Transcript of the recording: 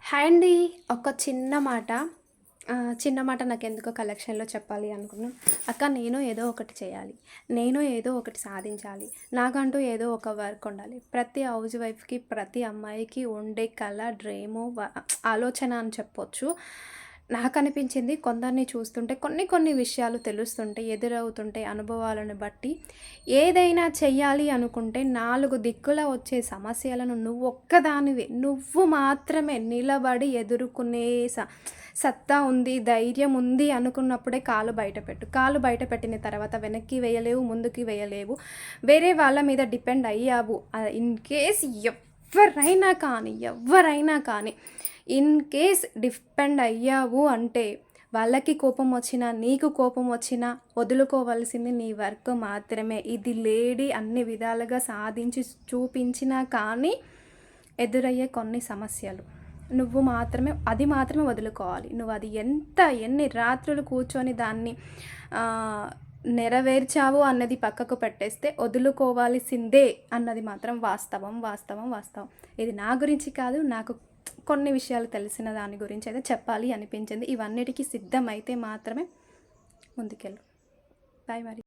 Hi అండి. ఒక చిన్న మాట. చిన్న మాట నాకెందుకో కలెక్షన్‌లో చెప్పాలి అనుకున్నా. అక్క నేను ఏదో ఒకటి చేయాలి. నేను ఏదో ఒకటి సాధించాలి. నాకంటూ ఏదో ఒక వర్క్ ఉండాలి. ప్రతి హౌస్ వైఫ్‌కి, ప్రతి అమ్మాయికి ఉండే కల, డ్రీము, ఆలోచన అని చెప్పొచ్చు. నాకనిపించింది కొందరిని చూస్తుంటే కొన్ని కొన్ని విషయాలు తెలుస్తుంటే, ఎదురవుతుంటే అనుభవాలను బట్టి ఏదైనా చెయ్యాలి అనుకుంటే 4 దిక్కుల వచ్చే సమస్యలను నువ్వొక్కదానివే, నువ్వు మాత్రమే నిలబడి ఎదుర్కొనే సత్తా ఉంది, ధైర్యం ఉంది అనుకున్నప్పుడే కాలు బయటపెట్టు. కాలు బయట పెట్టిన తర్వాత వెనక్కి వేయలేవు, ముందుకి వేయలేవు. వేరే వాళ్ళ మీద డిపెండ్ అయ్యావు. ఇన్ కేస్ ఎవ్వరైనా కానీ ఇన్ కేస్ డిపెండ్ అయ్యావు అంటే వాళ్ళకి కోపం వచ్చినా, నీకు కోపం వచ్చినా వదులుకోవాల్సింది నీ వర్క్ మాత్రమే. ఇది లేడీ అన్ని విధాలుగా సాధించి చూపించినా కానీ ఎదురయ్యే కొన్ని సమస్యలు నువ్వు మాత్రమే అది మాత్రమే వదులుకోవాలి. నువ్వు అది ఎన్ని రాత్రులు కూర్చొని దాన్ని నెరవేర్చావు అన్నది పక్కకు పెట్టేస్తే వదులుకోవాల్సిందే అన్నది మాత్రం వాస్తవం. ఇది నా గురించి కాదు, నాకు కొన్ని విషయాలు తెలిసిన దాని గురించి అయితే చెప్పాలి అనిపించింది. ఇవన్నిటికీ సిద్ధమైతే మాత్రమే ముందుకెళ్ళు. బాయ్ మరి.